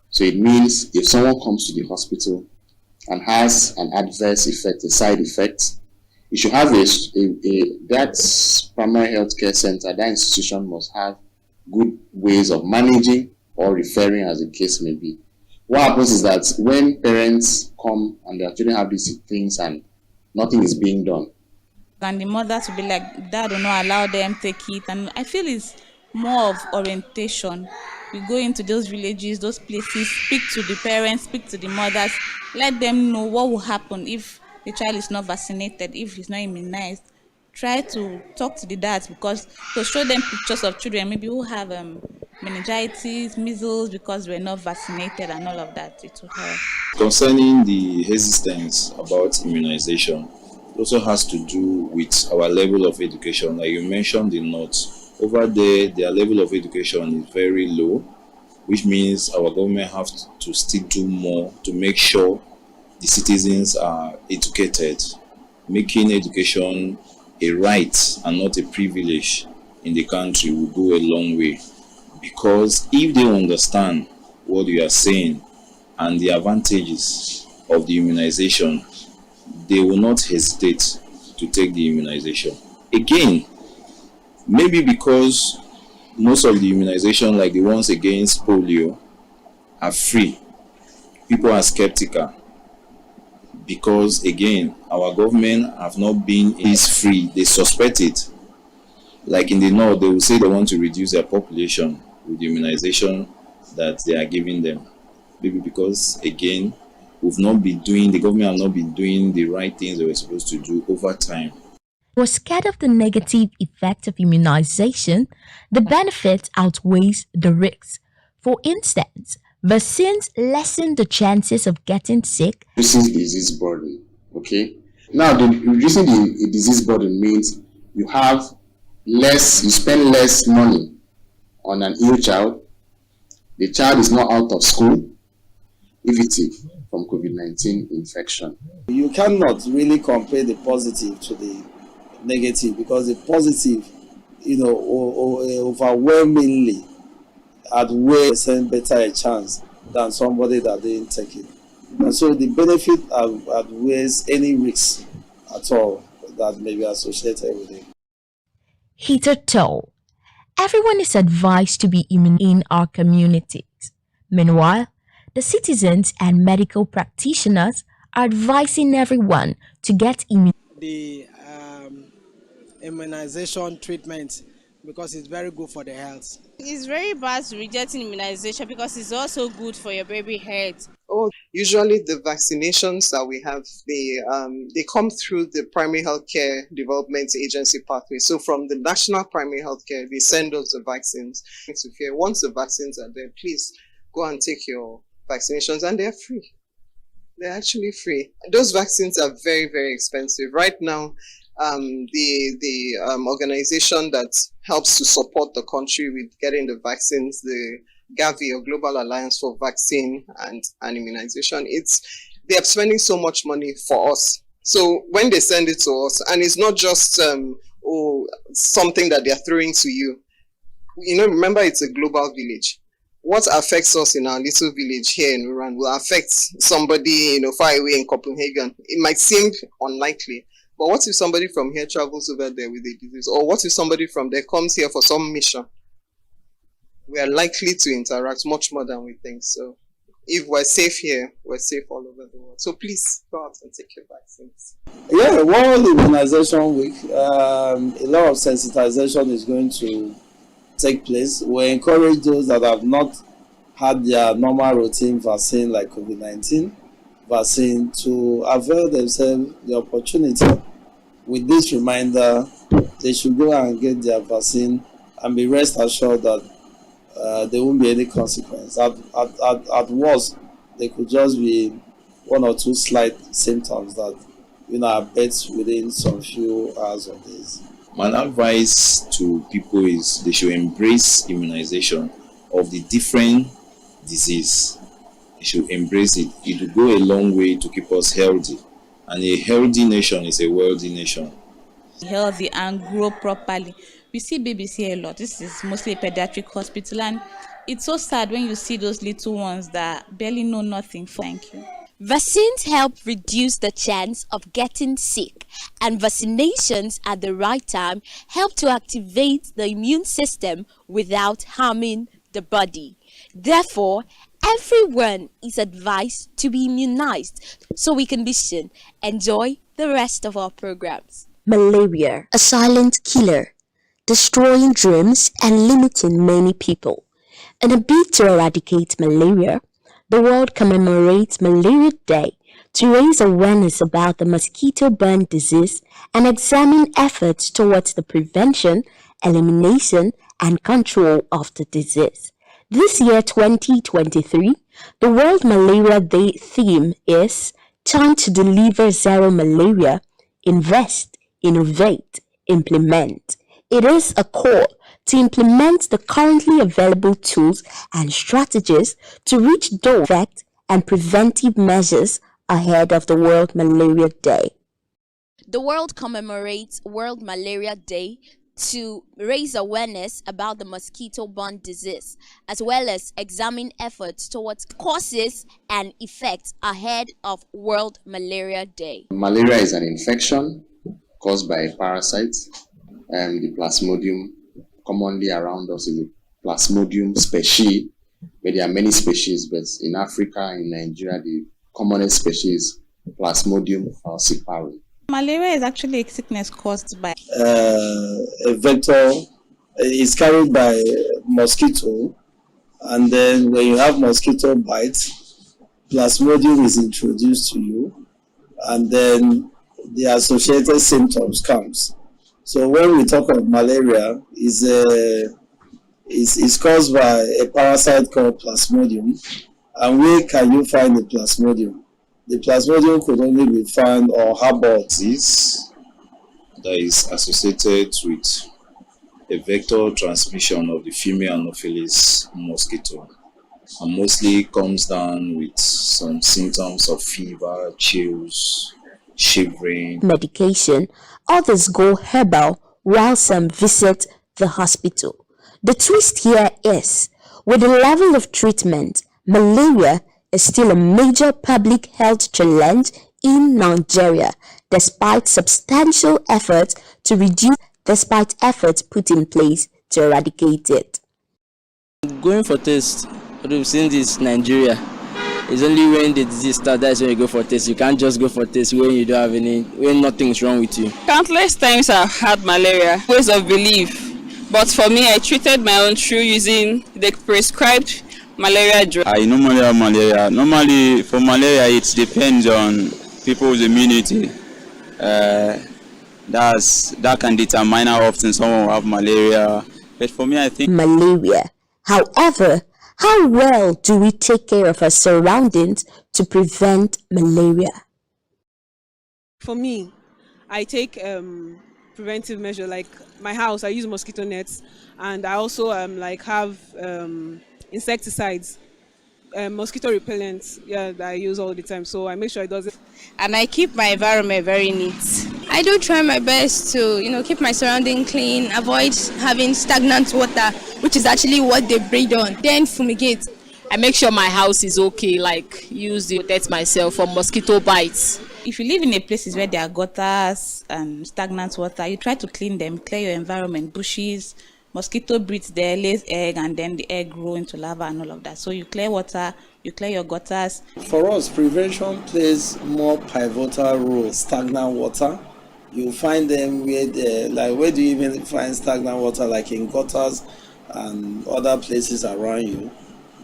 So it means if someone comes to the hospital and has an adverse effect, a side effect, you should have that primary health care center, that institution must have good ways of managing or referring, as the case may be. What happens is that when parents come and their children have these things and nothing is being done, and the mother to be like, Dad will not allow them take it. And I feel it's more of orientation. We go into those villages, those places, speak to the parents, speak to the mothers, let them know what will happen if the child is not vaccinated, if he's not immunized. Try to talk to the dads, because to show them pictures of children maybe who have meningitis, measles, because we're not vaccinated and all of that. It will help. Concerning the hesitance about immunization, it also has to do with our level of education. Like you mentioned in North, over there, their level of education is very low, which means our government have to still do more to make sure the citizens are educated, making education a right and not a privilege in the country will go a long way. Because if they understand what you are saying and the advantages of the immunization, they will not hesitate to take the immunization. Again, maybe because most of the immunization, like the ones against polio, are free. People are skeptical because, again, our government have not been free. They suspect it. Like in the North, they will say they want to reduce their population with the immunization that they are giving them. Maybe because, again, the government have not been doing the right things they were supposed to do over time. We're scared of the negative effect of immunization. The benefit outweighs the risks. For instance, vaccines lessen the chances of getting sick. Reducing disease burden, okay? Now, reducing the disease burden means you spend less money on an ill child. The child is not out of school, if from COVID-19 infection. You cannot really compare the positive to the negative, because the positive, overwhelmingly outweighs better a chance than somebody that didn't take it. And so the benefit outweighs any risk at all that may be associated with it. Hitherto, everyone is advised to be immune in our communities. Meanwhile, the citizens and medical practitioners are advising everyone to get immune. The immunization treatment, because it's very good for the health. It's very bad rejecting immunization because it's also good for your baby health. Oh, usually the vaccinations that we have, they come through the primary healthcare development agency pathway. So from the national primary healthcare, they send us the vaccines. Once the vaccines are there, please go and take your vaccinations, and they're free. They're actually free. Those vaccines are very, very expensive. Right now, the organization that helps to support the country with getting the vaccines, the Gavi, or Global Alliance for Vaccine and Immunization, they're spending so much money for us. So when they send it to us, and it's not just something that they're throwing to you. Remember, it's a global village. What affects us in our little village here in Uran will affect somebody far away in Copenhagen. It might seem unlikely, but what if somebody from here travels over there with a disease? Or what if somebody from there comes here for some mission? We are likely to interact much more than we think. So if we're safe here, we're safe all over the world. So please go out and take your vaccines. Yeah, World Immunization Week, a lot of sensitization is going to take place. We encourage those that have not had their normal routine vaccine like COVID-19 vaccine to avail themselves the opportunity. With this reminder, they should go and get their vaccine and be rest assured that there won't be any consequence. At worst, there could just be one or two slight symptoms that are bet within some few hours of days. My advice to people is they should embrace immunization of the different disease. They should embrace it. It will go a long way to keep us healthy. And a healthy nation is a wealthy nation. Healthy and grow properly. We see babies here a lot. This is mostly a pediatric hospital, and it's so sad when you see those little ones that barely know nothing. Thank you. Vaccines help reduce the chance of getting sick, and vaccinations at the right time help to activate the immune system without harming the body. Therefore, everyone is advised to be immunized so we can enjoy the rest of our programs. Malaria, a silent killer, destroying dreams and limiting many people. In a bid to eradicate malaria, the world commemorates Malaria Day to raise awareness about the mosquito-borne disease and examine efforts towards the prevention, elimination, and control of the disease. This year, 2023, the World Malaria Day theme is Time to Deliver Zero Malaria, Invest, Innovate, Implement. It is a call to implement the currently available tools and strategies to reach those effective and preventive measures ahead of the World Malaria Day. The world commemorates World Malaria Day to raise awareness about the mosquito-borne disease, as well as examine efforts towards causes and effects ahead of World Malaria Day. Malaria is an infection caused by a parasite, the Plasmodium. Commonly around us is the Plasmodium species, where there are many species, but in Africa, in Nigeria, the commonest species is Plasmodium falciparum. Malaria is actually a sickness caused by a vector. Is carried by mosquito, and then when you have mosquito bites, Plasmodium is introduced to you, and then the associated symptoms comes. So when we talk of malaria, is caused by a parasite called Plasmodium. And where can you find the Plasmodium? The Plasmodium could only be found or harbored. Disease that is associated with a vector transmission of the female Anopheles mosquito, and mostly comes down with some symptoms of fever, chills, shivering. Medication, others go herbal while some visit the hospital. The twist here is, with the level of treatment, malaria is still a major public health challenge in Nigeria, despite efforts put in place to eradicate it. Going for tests, we've seen this Nigeria. It's only when the disease starts, that's when you go for tests. You can't just go for tests when you don't have when nothing's wrong with you. Countless times I've had malaria, ways of belief. But for me, I treated my own through using the prescribed malaria drug. I normally have malaria. Normally, for malaria, it depends on people's immunity. That can determine how often someone will have malaria. But for me, I think malaria. However, how well do we take care of our surroundings to prevent malaria? For me, I take preventive measure, like my house. I use mosquito nets, and I also have insecticides, mosquito repellents. Yeah, that I use all the time. So I make sure it doesn't. And I keep my environment very neat. I do try my best to, keep my surrounding clean, avoid having stagnant water, which is actually what they breed on. Then fumigate. I make sure my house is okay, like use to protect myself from mosquito bites. If you live in a places where there are gutters and stagnant water, you try to clean them, clear your environment, bushes. Mosquito breeds there, lays egg, and then the egg grow into larvae and all of that. So you clear water, you clear your gutters. For us, prevention plays more pivotal role. Stagnant water, you find them where where do you even find stagnant water? Like in gutters and other places around you.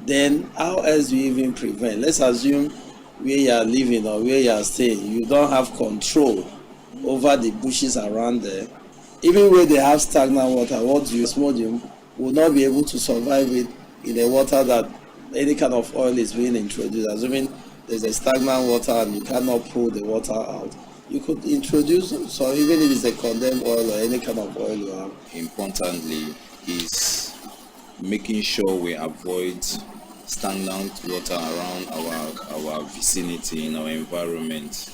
Then how else do you even prevent? Let's assume where you are living or where you are staying, you don't have control over the bushes around there. Even when they have stagnant water, what do you Plasmodium will not be able to survive it in a water that any kind of oil is being introduced. Assuming there's a stagnant water and you cannot pull the water out, you could introduce, so even if it's a condemned oil or any kind of oil you have. Importantly is making sure we avoid stagnant water around our vicinity, in our environment.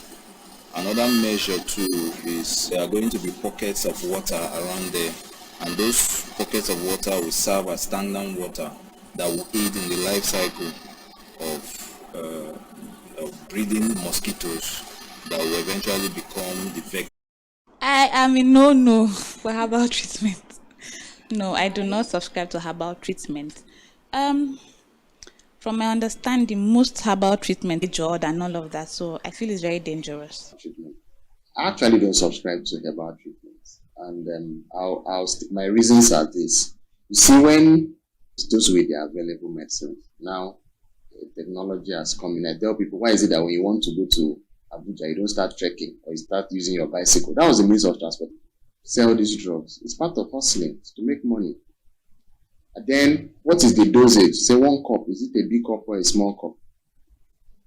Another measure too is there are going to be pockets of water around there, and those pockets of water will serve as stagnant water that will aid in the life cycle of breeding mosquitoes that will eventually become the vector. I am in no for herbal treatment. No, I do not subscribe to herbal treatment. From my understanding, most herbal treatment is jod and all of that, so I feel it's very dangerous. I actually don't subscribe to herbal treatments, and my reasons are this. You see, when those with the available medicine now, technology has come in. I tell people, why is it that when you want to go to Abuja, you don't start trekking or you start using your bicycle? That was the means of transport. Sell these drugs. It's part of hustling to make money. And then, what is the dosage? Say 1 cup. Is it a big cup or a small cup?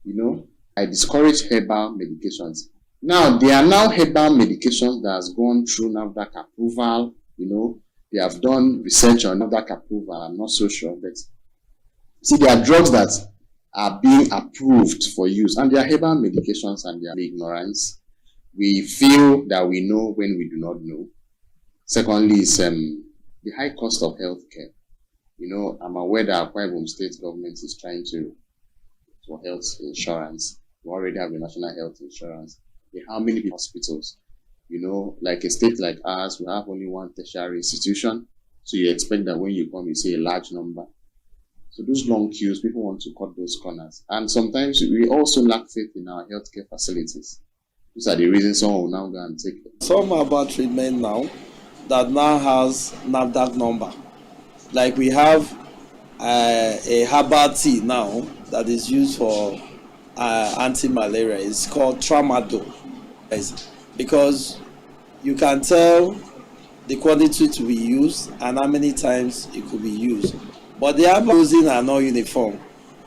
You know, I discourage herbal medications. Now, there are now herbal medications that has gone through NAFDAC approval. You know, they have done research on NAFDAC approval. I'm not so sure, but see, there are drugs that are being approved for use, and they are herbal medications, and they are ignorance. We feel that we know when we do not know. Secondly, is the high cost of healthcare. You know, I'm aware that Akwa Ibom state government is trying to for health insurance. We already have a national health insurance. How many hospitals? You know, like a state like ours, we have only one tertiary institution. So you expect that when you come, you see a large number. So those long queues, people want to cut those corners. And sometimes we also lack faith in our healthcare facilities. These are the reasons someone will now go and take it. Some herbal treatment now that now has NAFDAC number. Like we have a herbal tea now that is used for anti-malaria. It's called tramadol. Because you can tell the quantity to be used and how many times it could be used. But the herbal using are not uniform.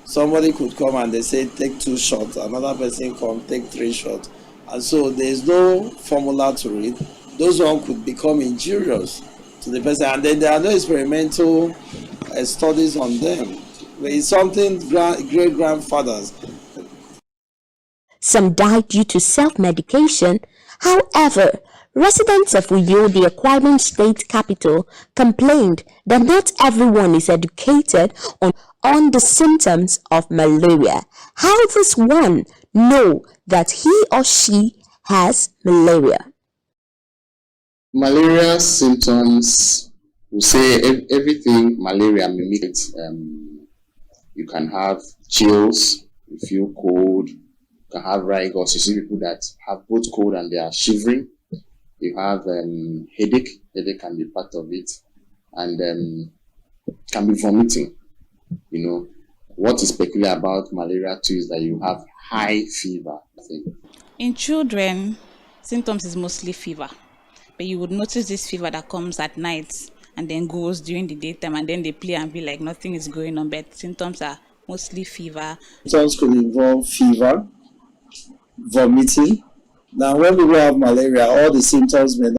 Somebody could come and they say take 2 shots, another person come take 3 shots. And so there's no formula to it. Those ones could become injurious to the person, and then there are no experimental studies on them. It's something great grandfathers. Some died due to self-medication. However, residents of Uyo, the Akwa Ibom state capital, complained that not everyone is educated on the symptoms of malaria. How does one know that he or she has malaria? Malaria symptoms, we say everything malaria mimics. You can have chills, you feel cold, you can have rigors. You see people that have both cold and they are shivering. You have headache can be part of it, and can be vomiting. You know, what is peculiar about malaria too is that you have high fever. In children, symptoms is mostly fever. But you would notice this fever that comes at night and then goes during the daytime, and then they play and be like nothing is going on, but symptoms are mostly fever. Symptoms could involve fever, vomiting. Now when people have malaria, all the symptoms may